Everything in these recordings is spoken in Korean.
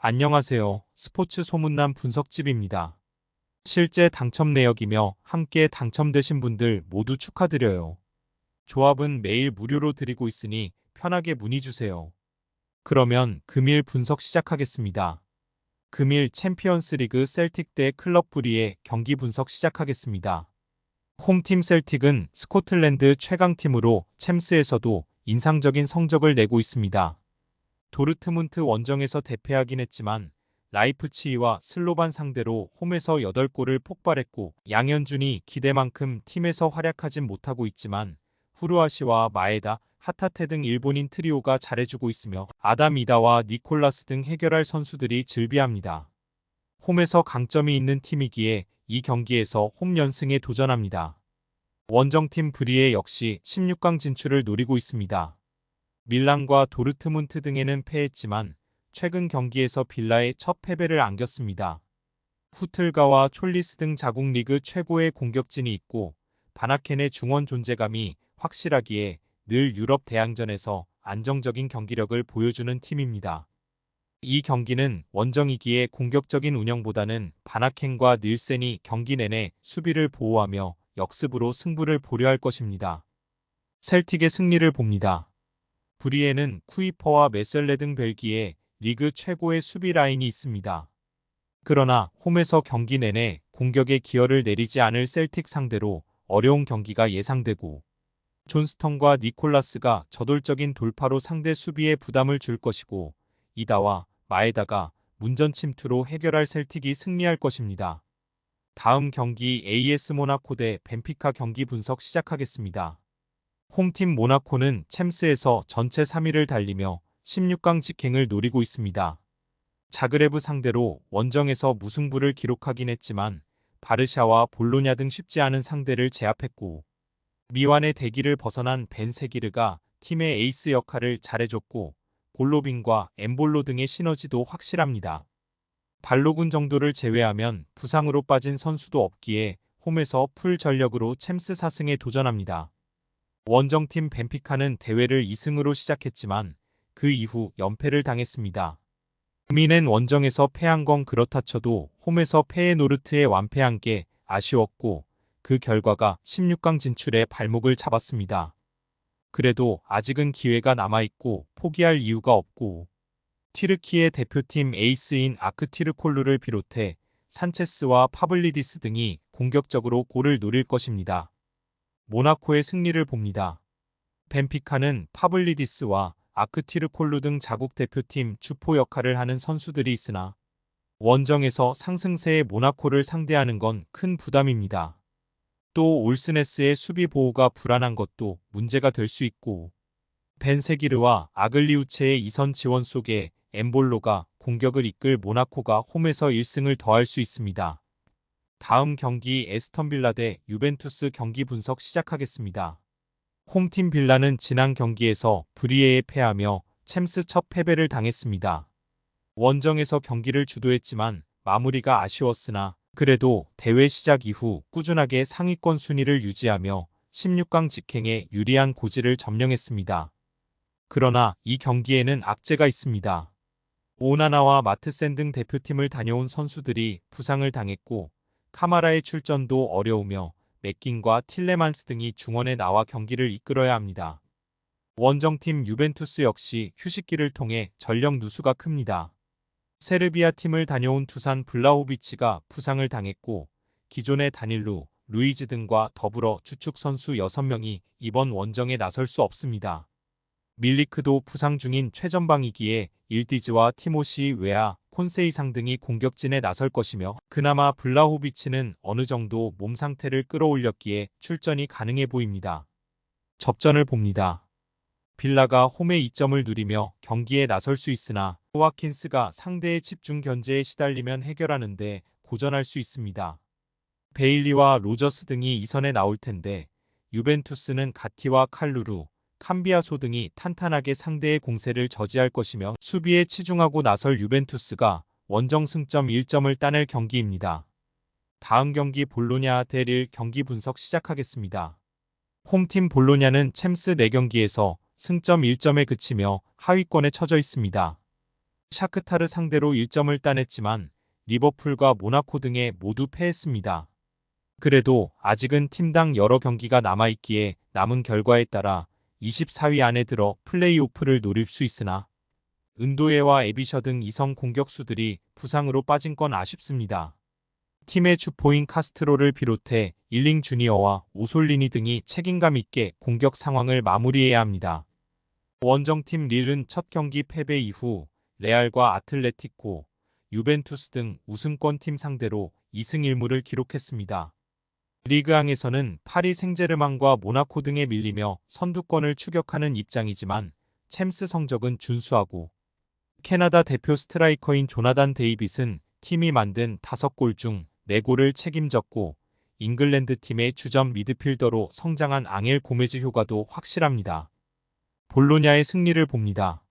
안녕하세요. 스포츠 소문난 분석집입니다. 실제 당첨 내역이며 함께 당첨되신 분들 모두 축하드려요. 조합은 매일 무료로 드리고 있으니 편하게 문의 주세요. 그러면 금일 분석 시작하겠습니다. 금일 챔피언스 리그 셀틱 대 클럽 브리의 경기 분석 시작하겠습니다. 홈팀 셀틱은 스코틀랜드 최강팀으로 챔스에서도 인상적인 성적을 내고 있습니다. 도르트문트 원정에서 대패하긴 했지만 라이프치히와 슬로반 상대로 홈에서 8골을 폭발했고, 양현준이 기대만큼 팀에서 활약하진 못하고 있지만 후루아시와 마에다, 하타테 등 일본인 트리오가 잘해주고 있으며 아담 이다와 니콜라스 등 해결할 선수들이 즐비합니다. 홈에서 강점이 있는 팀이기에 이 경기에서 홈 연승에 도전합니다. 원정팀 브리에 역시 16강 진출을 노리고 있습니다. 밀란과 도르트문트 등에는 패했지만 최근 경기에서 빌라의 첫 패배를 안겼습니다. 후틀가와 촐리스 등 자국 리그 최고의 공격진이 있고 바나켄의 중원 존재감이 확실하기에 늘 유럽 대항전에서 안정적인 경기력을 보여주는 팀입니다. 이 경기는 원정이기에 공격적인 운영보다는 바나켄과 닐센이 경기 내내 수비를 보호하며 역습으로 승부를 보려 할 것입니다. 셀틱의 승리를 봅니다. 브리에는 쿠이퍼와 메셀레 등 벨기에 리그 최고의 수비 라인이 있습니다. 그러나 홈에서 경기 내내 공격에 기여를 내리지 않을 셀틱 상대로 어려운 경기가 예상되고, 존스턴과 니콜라스가 저돌적인 돌파로 상대 수비에 부담을 줄 것이고, 이다와 마에다가 문전 침투로 해결할 셀틱이 승리할 것입니다. 다음 경기 AS 모나코 대 벤피카 경기 분석 시작하겠습니다. 홈팀 모나코는 챔스에서 전체 3위를 달리며 16강 직행을 노리고 있습니다. 자그레브 상대로 원정에서 무승부를 기록하긴 했지만 바르샤와 볼로냐 등 쉽지 않은 상대를 제압했고, 미완의 대기를 벗어난 벤 세기르가 팀의 에이스 역할을 잘해줬고, 골로빈과 엠볼로 등의 시너지도 확실합니다. 발로군 정도를 제외하면 부상으로 빠진 선수도 없기에 홈에서 풀 전력으로 챔스 4승에 도전합니다. 원정팀 벤피카는 대회를 2승으로 시작했지만 그 이후 연패를 당했습니다. 금인은 원정에서 패한 건 그렇다 쳐도 홈에서 페에노르트에 완패한 게 아쉬웠고, 그 결과가 16강 진출에 발목을 잡았습니다. 그래도 아직은 기회가 남아있고 포기할 이유가 없고, 튀르키예 대표팀 에이스인 아크티르콜루를 비롯해 산체스와 파블리디스 등이 공격적으로 골을 노릴 것입니다. 모나코의 승리를 봅니다. 벤피카는 파블리디스와 아크티르콜루 등 자국 대표팀 주포 역할을 하는 선수들이 있으나 원정에서 상승세의 모나코를 상대하는 건 큰 부담입니다. 또 올스네스의 수비 보호가 불안한 것도 문제가 될 수 있고, 벤세기르와 아글리우체의 이선 지원 속에 엠볼로가 공격을 이끌 모나코가 홈에서 1승을 더할 수 있습니다. 다음 경기 에스턴 빌라 대 유벤투스 경기 분석 시작하겠습니다. 홈팀 빌라는 지난 경기에서 브리에에 패하며 챔스 첫 패배를 당했습니다. 원정에서 경기를 주도했지만 마무리가 아쉬웠으나 그래도 대회 시작 이후 꾸준하게 상위권 순위를 유지하며 16강 직행에 유리한 고지를 점령했습니다. 그러나 이 경기에는 악재가 있습니다. 오나나와 마트센 등 대표팀을 다녀온 선수들이 부상을 당했고, 카마라의 출전도 어려우며 맥긴과 틸레만스 등이 중원에 나와 경기를 이끌어야 합니다. 원정팀 유벤투스 역시 휴식기를 통해 전력 누수가 큽니다. 세르비아 팀을 다녀온 두산 블라호비치가 부상을 당했고, 기존의 다닐루, 루이즈 등과 더불어 주축 선수 6명이 이번 원정에 나설 수 없습니다. 밀리크도 부상 중인 최전방이기에 일디즈와 티모시 웨아, 콘세이상 등이 공격진에 나설 것이며, 그나마 블라호비치는 어느 정도 몸 상태를 끌어올렸기에 출전이 가능해 보입니다. 접전을 봅니다. 빌라가 홈에 2점을 누리며 경기에 나설 수 있으나 호아킨스가 상대의 집중 견제에 시달리면 해결하는데 고전할 수 있습니다. 베일리와 로저스 등이 이선에 나올 텐데, 유벤투스는 가티와 칼루루, 캄비아소 등이 탄탄하게 상대의 공세를 저지할 것이며 수비에 치중하고 나설 유벤투스가 원정 승점 1점을 따낼 경기입니다. 다음 경기 볼로냐 대 릴 경기 분석 시작하겠습니다. 홈팀 볼로냐는 챔스 4경기에서 승점 1점에 그치며 하위권에 처져 있습니다. 샤크타르 상대로 1점을 따냈지만 리버풀과 모나코 등에 모두 패했습니다. 그래도 아직은 팀당 여러 경기가 남아있기에 남은 결과에 따라 24위 안에 들어 플레이오프를 노릴 수 있으나 은도예와 에비셔 등 이성 공격수들이 부상으로 빠진 건 아쉽습니다. 팀의 주포인 카스트로를 비롯해 일링 주니어와 오솔리니 등이 책임감 있게 공격 상황을 마무리해야 합니다. 원정팀 릴은 첫 경기 패배 이후 레알과 아틀레티코, 유벤투스 등 우승권 팀 상대로 2승 1무를 기록했습니다. 리그왕에서는 파리 생제르맹과 모나코 등에 밀리며 선두권을 추격하는 입장이지만 챔스 성적은 준수하고 캐나다 대표 스트라이커인 조나단 데이빗은 팀이 만든 5골 중 4골을 책임졌고 잉글랜드 팀의 주전 미드필더로 성장한 앙헬 고메즈 효과도 확실합니다. 볼로냐의 승리를 봅니다.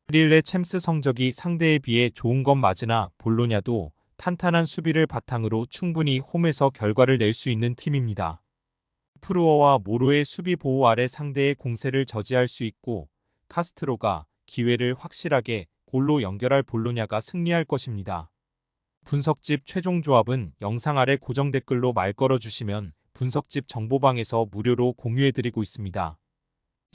릴의 챔스 성적이 상대에 비해 좋은 건 맞으나 볼로냐도 탄탄한 수비를 바탕으로 충분히 홈에서 결과를 낼 수 있는 팀입니다. 프루어와 모로의 수비 보호 아래 상대의 공세를 저지할 수 있고 카스트로가 기회를 확실하게 골로 연결할 볼로냐가 승리할 것입니다. 분석집 최종 조합은 영상 아래 고정 댓글로 말 걸어주시면 분석집 정보방에서 무료로 공유해드리고 있습니다.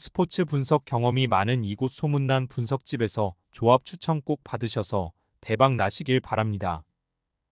스포츠 분석 경험이 많은 이곳 소문난 분석집에서 조합 추천 꼭 받으셔서 대박 나시길 바랍니다.